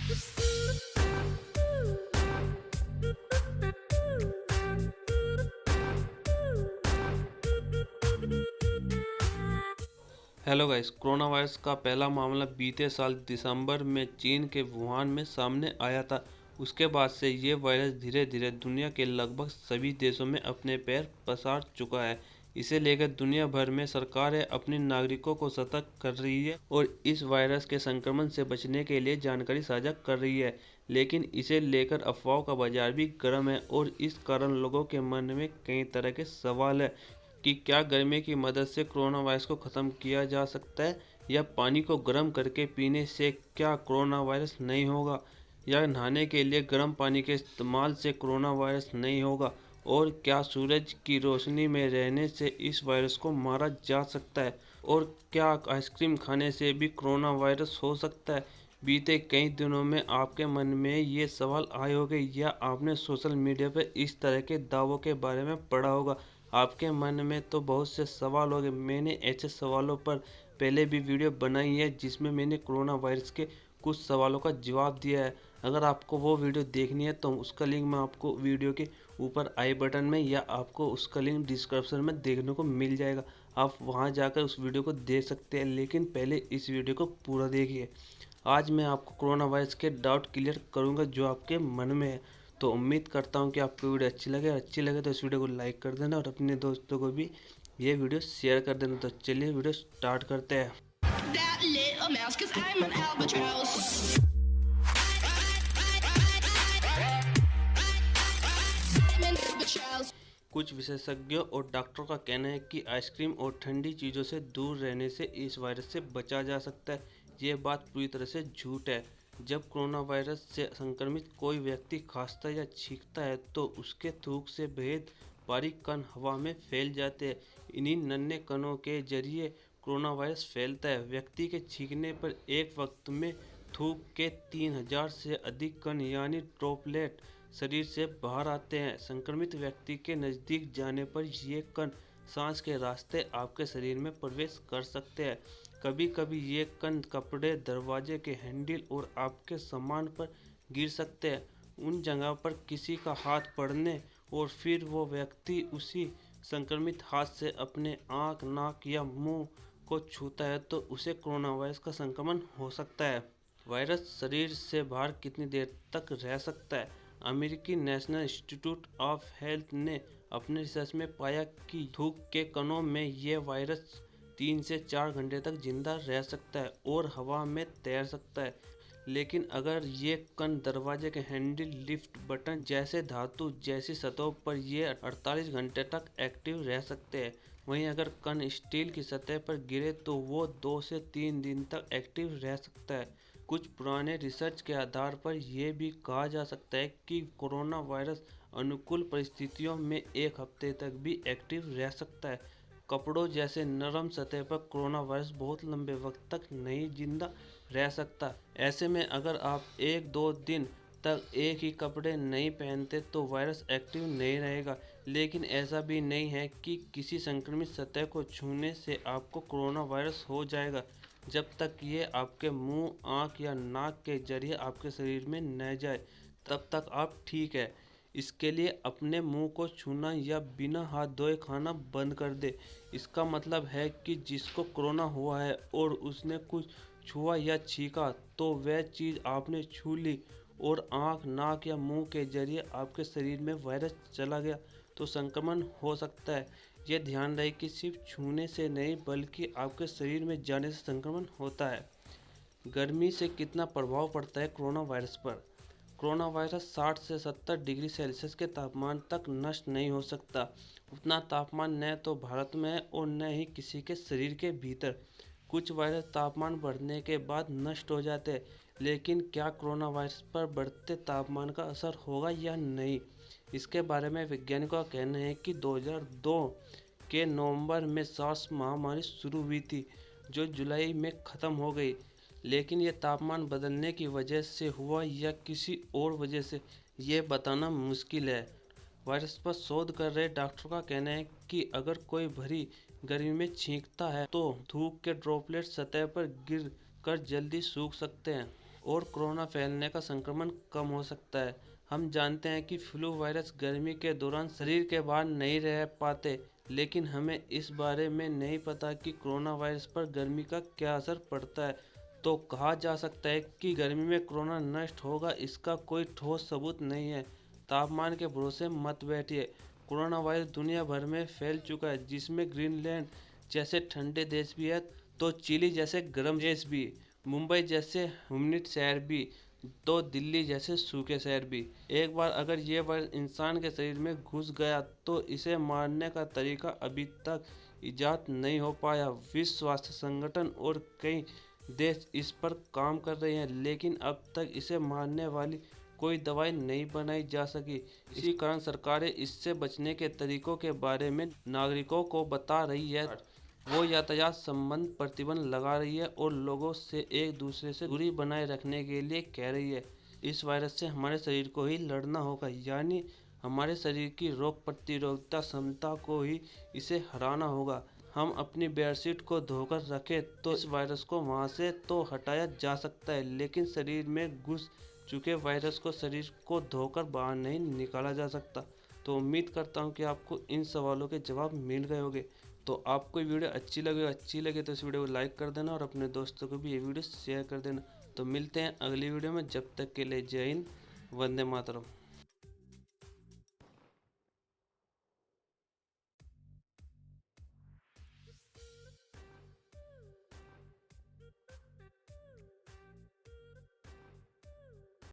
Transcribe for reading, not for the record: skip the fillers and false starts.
Hello guys, corona virus का पहला मामला बीते साल दिसंबर में चीन के वुहान में सामने आया था। उसके बाद से ये वायरस धीरे धीरे दुनिया के लगभग सभी देशों में अपने पैर पसार चुका है। इसे लेकर दुनिया भर में सरकारें अपने नागरिकों को सतर्क कर रही है और इस वायरस के संक्रमण से बचने के लिए जानकारी साझा कर रही है। लेकिन इसे लेकर अफवाहों का बाजार भी गर्म है और इस कारण लोगों के मन में कई तरह के सवाल है कि क्या गर्मी की मदद से कोरोना वायरस को ख़त्म किया जा सकता है, या पानी को गर्म करके पीने से क्या कोरोना वायरस नहीं होगा, या नहाने के लिए गर्म पानी के इस्तेमाल से कोरोना वायरस नहीं होगा, और क्या सूरज की रोशनी में रहने से इस वायरस को मारा जा सकता है, और क्या आइसक्रीम खाने से भी कोरोना वायरस हो सकता है। बीते कई दिनों में आपके मन में ये सवाल आए होंगे या आपने सोशल मीडिया पर इस तरह के दावों के बारे में पढ़ा होगा। आपके मन में तो बहुत से सवाल होंगे। मैंने ऐसे सवालों पर पहले भी वीडियो बनाई है जिसमें मैंने कोरोना वायरस के कुछ सवालों का जवाब दिया है। अगर आपको वो वीडियो देखनी है तो उसका लिंक मैं आपको वीडियो के ऊपर आई बटन में, या आपको उसका लिंक डिस्क्रिप्शन में देखने को मिल जाएगा। आप वहां जाकर उस वीडियो को देख सकते हैं, लेकिन पहले इस वीडियो को पूरा देखिए। आज मैं आपको कोरोना वायरस के डाउट क्लियर करूंगा जो आपके मन में है। तो उम्मीद करता हूं कि आपको वीडियो अच्छी लगे तो इस वीडियो को लाइक कर देना और अपने दोस्तों को भी ये वीडियो शेयर कर देना। तो चलिए वीडियो स्टार्ट करते हैं। That little mouse, 'cause I'm an albatross. I'm an albatross. कुछ विशेषज्ञों और डॉक्टरों का कहना है कि आइसक्रीम और ठंडी चीज़ों से दूर रहने से इस वायरस से बचा जा सकता है। ये बात पूरी तरह से झूठ है। जब कोरोना वायरस से संक्रमित कोई व्यक्ति खांसता या छींकता है तो उसके थूक से बेहद बारीक कण हवा में फैल जाते हैं। इन्हीं नन्हे कणों के जरिए कोरोना वायरस फैलता है। व्यक्ति के छींकने पर एक वक्त में थूक के 3000 से अधिक कण यानी ड्रॉपलेट शरीर से बाहर आते हैं। संक्रमित व्यक्ति के नज़दीक जाने पर ये कण सांस के रास्ते आपके शरीर में प्रवेश कर सकते हैं। कभी कभी ये कण कपड़े, दरवाजे के हैंडल और आपके सामान पर गिर सकते हैं। उन जगह पर किसी का हाथ पड़ने और फिर वो व्यक्ति उसी संक्रमित हाथ से अपने आँख, नाक या मुंह को छूता है तो उसे कोरोना वायरस का संक्रमण हो सकता है। वायरस शरीर से बाहर कितनी देर तक रह सकता है? अमेरिकी नेशनल इंस्टीट्यूट ऑफ हेल्थ ने अपने रिसर्च में पाया कि थूक के कणों में ये वायरस 3 से 4 घंटे तक जिंदा रह सकता है और हवा में तैर सकता है। लेकिन अगर ये कण दरवाजे के हैंडल, लिफ्ट बटन जैसे धातु जैसी सतहों पर ये 48 घंटे तक एक्टिव रह सकते हैं। वहीं अगर कण स्टील की सतह पर गिरे तो वो 2 से 3 दिन तक एक्टिव रह सकता है। कुछ पुराने रिसर्च के आधार पर यह भी कहा जा सकता है कि कोरोना वायरस अनुकूल परिस्थितियों में 1 हफ्ते तक भी एक्टिव रह सकता है। कपड़ों जैसे नरम सतह पर कोरोना वायरस बहुत लंबे वक्त तक नहीं जिंदा रह सकता। ऐसे में अगर आप 1-2 दिन तक एक ही कपड़े नहीं पहनते तो वायरस एक्टिव नहीं रहेगा। लेकिन ऐसा भी नहीं है कि किसी संक्रमित सतह को छूने से आपको कोरोना वायरस हो जाएगा। जब तक ये आपके मुंह, आँख या नाक के जरिए आपके शरीर में न जाए तब तक आप ठीक है। इसके लिए अपने मुंह को छूना या बिना हाथ धोए खाना बंद कर दे। इसका मतलब है कि जिसको कोरोना हुआ है और उसने कुछ छुआ या छींका तो वह चीज़ आपने छू ली और आँख, नाक या मुंह के जरिए आपके शरीर में वायरस चला गया तो संक्रमण हो सकता है। यह ध्यान रहे कि सिर्फ छूने से नहीं बल्कि आपके शरीर में जाने से संक्रमण होता है। गर्मी से कितना प्रभाव पड़ता है कोरोना वायरस पर? कोरोना वायरस 60 से 70 डिग्री सेल्सियस के तापमान तक नष्ट नहीं हो सकता। उतना तापमान न तो भारत में है और न ही किसी के शरीर के भीतर। कुछ वायरस तापमान बढ़ने के बाद नष्ट हो जाते हैं, लेकिन क्या कोरोना वायरस पर बढ़ते तापमान का असर होगा या नहीं, इसके बारे में वैज्ञानिकों का कहना है कि 2002 के नवंबर में सार्स महामारी शुरू हुई थी जो जुलाई में ख़त्म हो गई। लेकिन ये तापमान बदलने की वजह से हुआ या किसी और वजह से ये बताना मुश्किल है। वायरस पर शोध कर रहे डॉक्टरों का कहना है कि अगर कोई भरी गर्मी में छींकता है तो थूक के ड्रॉपलेट सतह पर गिर कर जल्दी सूख सकते हैं और कोरोना फैलने का संक्रमण कम हो सकता है। हम जानते हैं कि फ्लू वायरस गर्मी के दौरान शरीर के बाहर नहीं रह पाते, लेकिन हमें इस बारे में नहीं पता कि कोरोना वायरस पर गर्मी का क्या असर पड़ता है। तो कहा जा सकता है कि गर्मी में कोरोना नष्ट होगा, इसका कोई ठोस सबूत नहीं है। तापमान के भरोसे मत बैठिए। कोरोना वायरस दुनिया भर में फैल चुका है, जिसमें ग्रीनलैंड जैसे ठंडे देश भी है, तो चिली जैसे गर्म देश भी, मुंबई जैसे ह्यूमिड शहर भी, तो दिल्ली जैसे सूखे शहर भी। एक बार अगर ये वायरस इंसान के शरीर में घुस गया तो इसे मारने का तरीका अभी तक इजाद नहीं हो पाया। विश्व स्वास्थ्य संगठन और कई देश इस पर काम कर रहे हैं, लेकिन अब तक इसे मारने वाली कोई दवाई नहीं बनाई जा सकी। इसी कारण सरकारें इससे बचने के तरीकों के बारे में नागरिकों को बता रही है। वो यातायात संबंध प्रतिबंध लगा रही है और लोगों से एक दूसरे से दूरी बनाए रखने के लिए कह रही है। इस वायरस से हमारे शरीर को ही लड़ना होगा, यानी हमारे शरीर की रोग प्रतिरोधकता क्षमता को ही इसे हराना होगा। हम अपनी बेडशीट को धोकर रखें तो इस वायरस को वहां से तो हटाया जा सकता है, लेकिन शरीर में घुस चुके वायरस को शरीर को धोकर बाहर नहीं निकाला जा सकता। तो उम्मीद करता हूँ कि आपको इन सवालों के जवाब मिल गए होंगे। तो आपको ये वीडियो अच्छी लगे तो इस वीडियो को लाइक कर देना और अपने दोस्तों को भी ये वीडियो शेयर कर देना। तो मिलते हैं अगली वीडियो में, जब तक के लिए जय हिंद, वंदे मातरम।